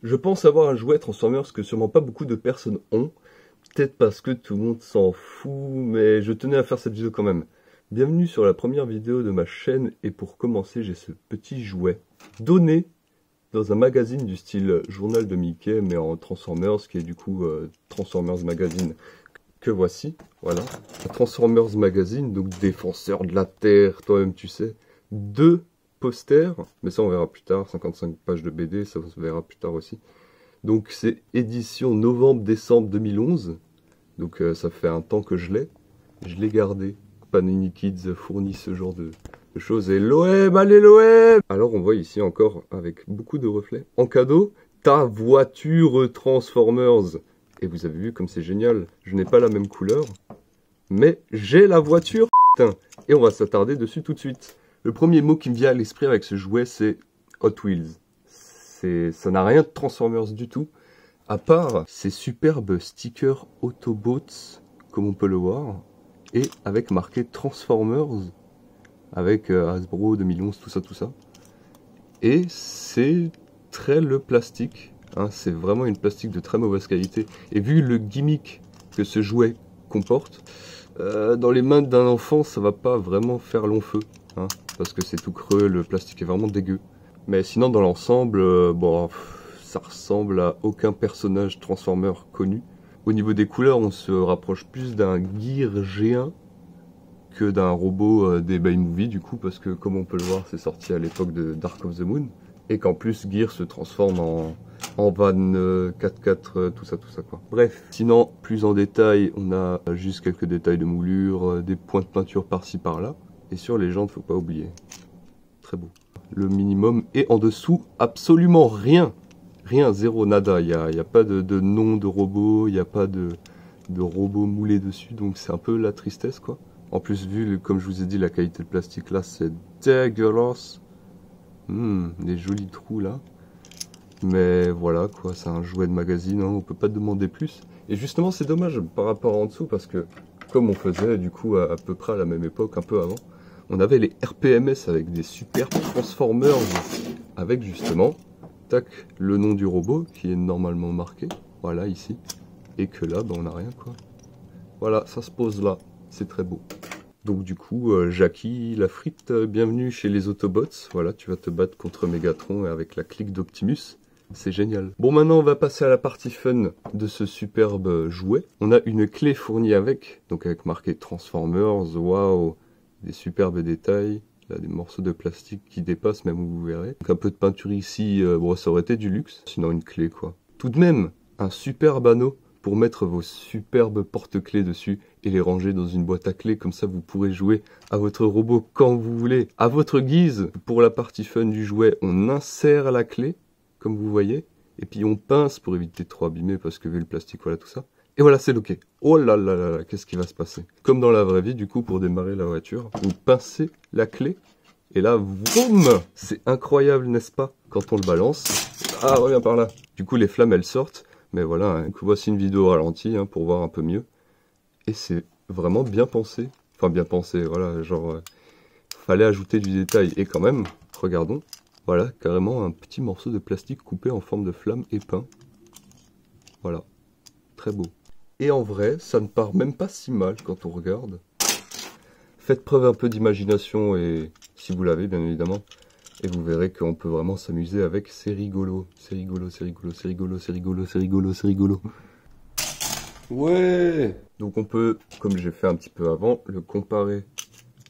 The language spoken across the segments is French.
Je pense avoir un jouet Transformers que sûrement pas beaucoup de personnes ont. Peut-être parce que tout le monde s'en fout, mais je tenais à faire cette vidéo quand même. Bienvenue sur la première vidéo de ma chaîne, et pour commencer, j'ai ce petit jouet donné dans un magazine du style Journal de Mickey, mais en Transformers, qui est du coup Transformers Magazine, que voici, voilà. Transformers Magazine, donc défenseur de la Terre, toi-même tu sais. Deux posters, mais ça on verra plus tard, 55 pages de BD, ça on verra plus tard aussi. Donc c'est édition novembre-décembre 2011, donc ça fait un temps que je l'ai gardé. Panini Kids fournit ce genre de choses, et l'OM, allez l'OM! Alors on voit ici encore, avec beaucoup de reflets, en cadeau, ta voiture Transformers. Et vous avez vu comme c'est génial, je n'ai pas la même couleur, mais j'ai la voiture, putain. Et on va s'attarder dessus tout de suite. Le premier mot qui me vient à l'esprit avec ce jouet, c'est Hot Wheels. Ça n'a rien de Transformers du tout, à part ces superbes stickers Autobots, comme on peut le voir, et avec marqué Transformers, avec Hasbro 2011, tout ça. Et c'est très le plastique, hein, c'est vraiment une plastique de très mauvaise qualité. Et vu le gimmick que ce jouet comporte, dans les mains d'un enfant, ça va pas vraiment faire long feu, hein, parce que c'est tout creux, le plastique est vraiment dégueu. Mais sinon, dans l'ensemble, bon, ça ressemble à aucun personnage Transformer connu. Au niveau des couleurs, on se rapproche plus d'un Gear G1 que d'un robot des Bay-Movie, du coup, parce que comme on peut le voir, c'est sorti à l'époque de Dark of the Moon. Et qu'en plus, Gear se transforme en van 4x4, tout ça quoi. Bref, sinon, plus en détail, on a juste quelques détails de moulure, des points de peinture par-ci par-là. Et sur les jantes, faut pas oublier. Très beau. Le minimum, et en dessous, absolument rien. Rien, zéro, nada. Il n'y a pas de nom de robot, il n'y a pas de robot moulé dessus, donc c'est un peu la tristesse, quoi. En plus, vu, comme je vous ai dit, la qualité de plastique là, c'est dégueulasse. Des jolis trous là. Mais voilà, quoi, c'est un jouet de magazine, hein, on peut pas demander plus. Et justement, c'est dommage par rapport en dessous, parce que, comme on faisait, du coup, à peu près à la même époque, un peu avant, on avait les RPMS avec des super Transformers, avec justement, tac, le nom du robot, qui est normalement marqué, voilà, ici. Et que là, ben, on n'a rien, quoi. Voilà, ça se pose là, c'est très beau. Donc du coup, Jackie, la frite, bienvenue chez les Autobots. Voilà, tu vas te battre contre Megatron avec la clique d'Optimus. C'est génial. Bon, maintenant, on va passer à la partie fun de ce superbe jouet. On a une clé fournie avec, donc avec marqué Transformers, waouh, des superbes détails. Là, des morceaux de plastique qui dépassent, même vous verrez. Donc un peu de peinture ici, bon, ça aurait été du luxe, sinon une clé, quoi. Tout de même, un superbe anneau pour mettre vos superbes porte-clés dessus et les ranger dans une boîte à clés. Comme ça, vous pourrez jouer à votre robot quand vous voulez, à votre guise. Pour la partie fun du jouet, on insère la clé, comme vous voyez, et puis on pince pour éviter de trop abîmer, parce que vu le plastique, voilà tout ça. Et voilà, c'est loqué. Oh là là là là, qu'est-ce qui va se passer? Comme dans la vraie vie, du coup, pour démarrer la voiture, vous pincez la clé, et là, vroom! C'est incroyable, n'est-ce pas? Quand on le balance, ah, reviens par là. Du coup, les flammes, elles sortent. Mais voilà, hein, voici une vidéo ralentie, hein, pour voir un peu mieux. Et c'est vraiment bien pensé. Enfin, bien pensé, voilà, genre, fallait ajouter du détail. Et quand même, regardons, voilà, carrément un petit morceau de plastique coupé en forme de flamme et peint. Voilà, très beau. Et en vrai, ça ne part même pas si mal quand on regarde. Faites preuve un peu d'imagination, et si vous l'avez, bien évidemment. Et vous verrez qu'on peut vraiment s'amuser avec, c'est rigolo, c'est rigolo, c'est rigolo, c'est rigolo, c'est rigolo, c'est rigolo, c'est rigolo. Ouais! Donc on peut, comme j'ai fait un petit peu avant, le comparer.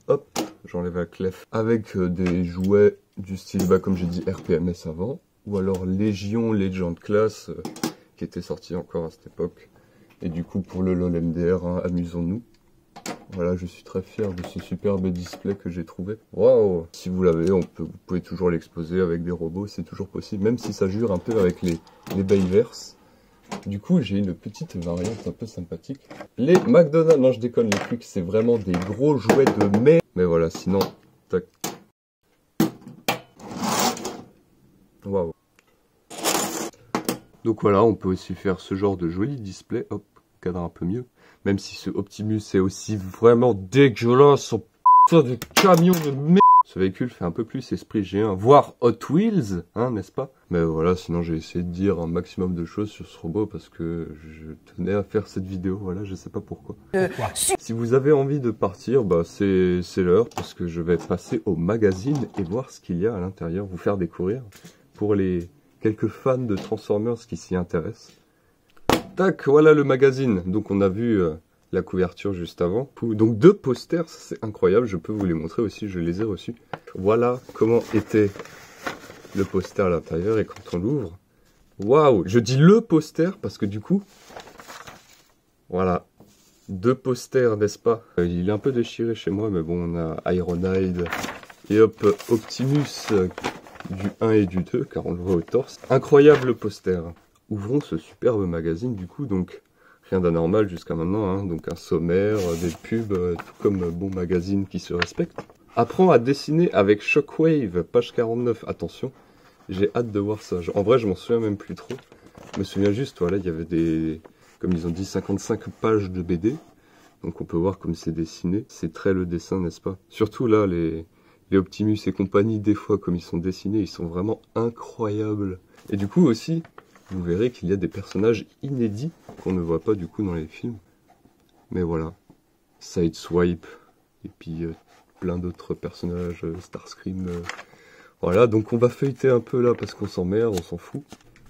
Hop, j'enlève la clef. Avec des jouets du style, bah, comme j'ai dit, RPMS avant. Ou alors Légion, Legend Class, qui était sorti encore à cette époque. Et du coup, pour le LOL MDR, hein, amusons-nous. Voilà, je suis très fier de ce superbe display que j'ai trouvé. Waouh! Si vous l'avez, vous pouvez toujours l'exposer avec des robots, c'est toujours possible, même si ça jure un peu avec les Bayverse. Du coup, j'ai une petite variante un peu sympathique. Les McDonald's, non je déconne, les trucs, c'est vraiment des gros jouets de merde. Mais voilà, sinon, tac. Waouh! Donc voilà, on peut aussi faire ce genre de joli display. Hop, cadre un peu mieux. Même si ce Optimus est aussi vraiment dégueulasse, son putain de camion de merde. Ce véhicule fait un peu plus esprit G1, voire Hot Wheels, hein, n'est-ce pas? Mais voilà, sinon j'ai essayé de dire un maximum de choses sur ce robot parce que je tenais à faire cette vidéo, voilà, je sais pas pourquoi. Si vous avez envie de partir, bah c'est l'heure parce que je vais passer au magazine et voir ce qu'il y a à l'intérieur, vous faire découvrir pour les quelques fans de Transformers qui s'y intéressent. Tac, voilà le magazine. Donc on a vu la couverture juste avant. Donc 2 posters, c'est incroyable, je peux vous les montrer aussi, je les ai reçus. Voilà comment était le poster à l'intérieur et quand on l'ouvre, waouh, je dis le poster parce que du coup, voilà, 2 posters, n'est-ce pas? Il est un peu déchiré chez moi, mais bon, on a Ironhide et hop, Optimus du 1 et du 2, car on le voit au torse. Incroyable poster. Ouvrons ce superbe magazine du coup, donc rien d'anormal jusqu'à maintenant, hein, donc un sommaire, des pubs, tout comme bon magazine qui se respecte. Apprends à dessiner avec Shockwave, page 49, attention, j'ai hâte de voir ça. En vrai je m'en souviens même plus trop, je me souviens juste, voilà, il y avait des, comme ils ont dit, 55 pages de BD, donc on peut voir comme c'est dessiné, c'est très le dessin, n'est-ce pas? Surtout là, les Optimus et compagnie, des fois comme ils sont dessinés, ils sont vraiment incroyables. Et du coup aussi, vous verrez qu'il y a des personnages inédits qu'on ne voit pas du coup dans les films. Mais voilà, Sideswipe, et puis plein d'autres personnages, Starscream. Voilà, donc on va feuilleter un peu là parce qu'on s'emmerde, on s'en fout.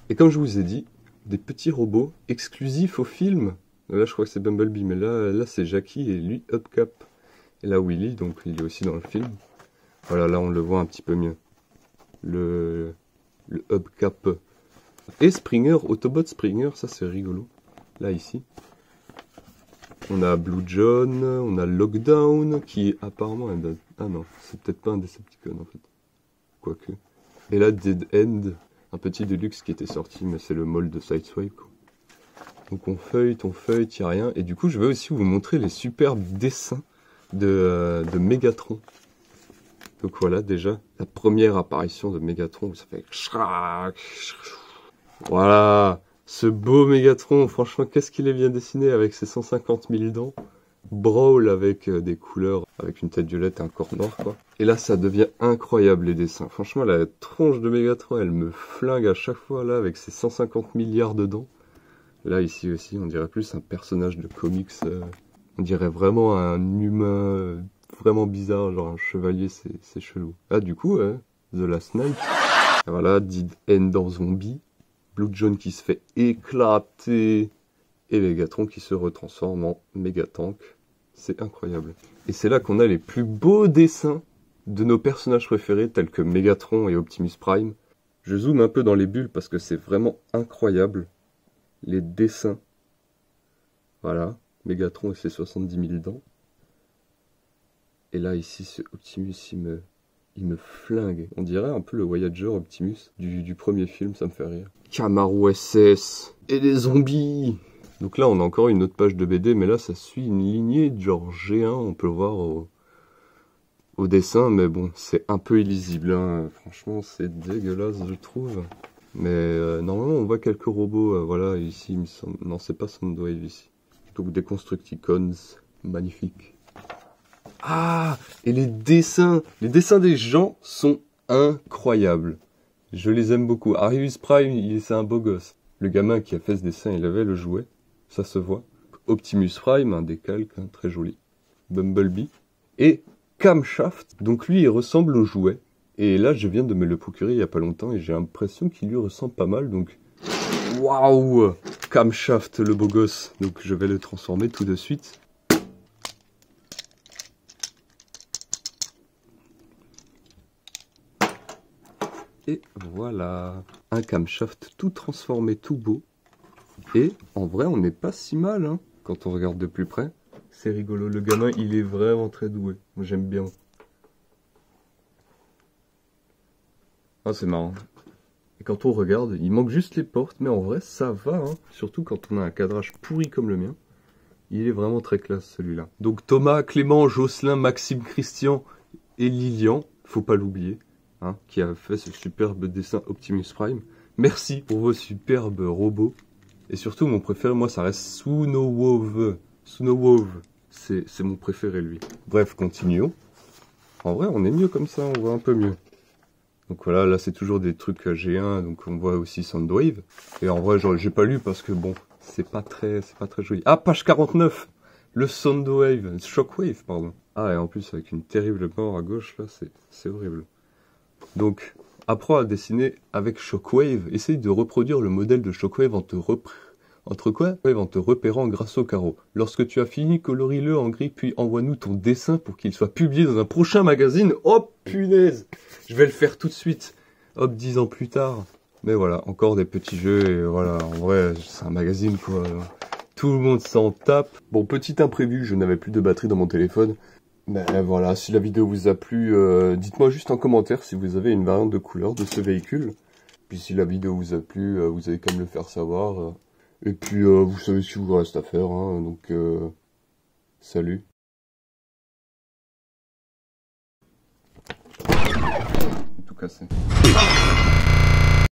Et comme je vous ai dit, des petits robots exclusifs au film. Là je crois que c'est Bumblebee, mais là c'est Jackie et lui Hubcap. Et là Willy, donc il est aussi dans le film. Voilà, là on le voit un petit peu mieux. Le Hubcap. Et Springer, Autobot Springer, ça c'est rigolo. Là ici. On a Blue John, on a Lockdown, qui est apparemment un... Ah non, c'est peut-être pas un Decepticon en fait. Quoique. Et là Dead End, un petit Deluxe qui était sorti, mais c'est le mold de Sideswipe. Donc on feuille, y a rien. Et du coup je vais aussi vous montrer les superbes dessins de Megatron. Donc voilà déjà, la première apparition de Megatron, où ça fait... Voilà, ce beau Megatron, franchement, qu'est-ce qu'il est bien dessiné avec ses 150 000 dents. Brawl avec des couleurs, avec une tête violette et un corps noir, quoi. Et là, ça devient incroyable, les dessins. Franchement, la tronche de Megatron, elle me flingue à chaque fois, là, avec ses 150 milliards de dents. Là, ici aussi, on dirait plus un personnage de comics. On dirait vraiment un humain vraiment bizarre, genre un chevalier, c'est chelou. Ah, du coup, The Last Night. Et voilà, Dead End en zombie. Blue John qui se fait éclater et Megatron qui se retransforme en Megatank. C'est incroyable. Et c'est là qu'on a les plus beaux dessins de nos personnages préférés tels que Megatron et Optimus Prime. Je zoome un peu dans les bulles parce que c'est vraiment incroyable. Les dessins. Voilà, Megatron et ses 70 000 dents. Et là ici ce Optimus il me flingue. On dirait un peu le Voyager Optimus du premier film, ça me fait rire. Camaro SS et des zombies. Donc là, on a encore une autre page de BD, mais là, ça suit une lignée de genre G1. On peut le voir au dessin, mais bon, c'est un peu illisible. Hein. Franchement, c'est dégueulasse, je trouve. Mais normalement, on voit quelques robots. Voilà, ici, il me semble... Non, c'est pas Soundwave ici. Donc des Constructicons magnifiques. Ah, et les dessins des gens sont incroyables. Je les aime beaucoup. Arius Prime, c'est un beau gosse. Le gamin qui a fait ce dessin, il avait le jouet, ça se voit. Optimus Prime, un décalque, hein, très joli. Bumblebee. Et Camshaft, donc lui, il ressemble au jouet. Et là, je viens de me le procurer il n'y a pas longtemps et j'ai l'impression qu'il lui ressemble pas mal, donc... Waouh, Camshaft, le beau gosse. Donc je vais le transformer tout de suite. Et voilà, un camshaft tout transformé, tout beau. Et en vrai, on n'est pas si mal, hein, quand on regarde de plus près. C'est rigolo, le gamin, il est vraiment très doué. Moi, j'aime bien. Ah, c'est marrant. Et quand on regarde, il manque juste les portes, mais en vrai, ça va, hein. Surtout quand on a un cadrage pourri comme le mien. Il est vraiment très classe, celui-là. Donc Thomas, Clément, Jocelyn, Maxime, Christian et Lilian, faut pas l'oublier. Hein, qui a fait ce superbe dessin Optimus Prime. Merci pour vos superbes robots. Et surtout, mon préféré, moi, ça reste Sunowove. Sunowove, c'est mon préféré, lui. Bref, continuons. En vrai, on est mieux comme ça, on voit un peu mieux. Donc voilà, là c'est toujours des trucs G1, donc on voit aussi Soundwave. Et en vrai, j'ai pas lu parce que bon, c'est pas très joli. Ah, page 49, le Soundwave, Shockwave, pardon. Ah, et en plus avec une terrible mort à gauche, là, c'est horrible. Donc, apprends à dessiner avec Shockwave. Essaye de reproduire le modèle de Shockwave en te repérant grâce au carreau. Lorsque tu as fini, colorie-le en gris, puis envoie-nous ton dessin pour qu'il soit publié dans un prochain magazine. Oh punaise! Je vais le faire tout de suite. Hop, 10 ans plus tard. Mais voilà, encore des petits jeux, et voilà, en vrai, c'est un magazine, quoi. Tout le monde s'en tape. Bon, petit imprévu, je n'avais plus de batterie dans mon téléphone. Mais voilà, si la vidéo vous a plu, dites-moi juste en commentaire si vous avez une variante de couleur de ce véhicule. Puis si la vidéo vous a plu, vous avez qu'à me le faire savoir. Et puis vous savez ce qu'il vous reste à faire, hein, donc salut. Tout cassé.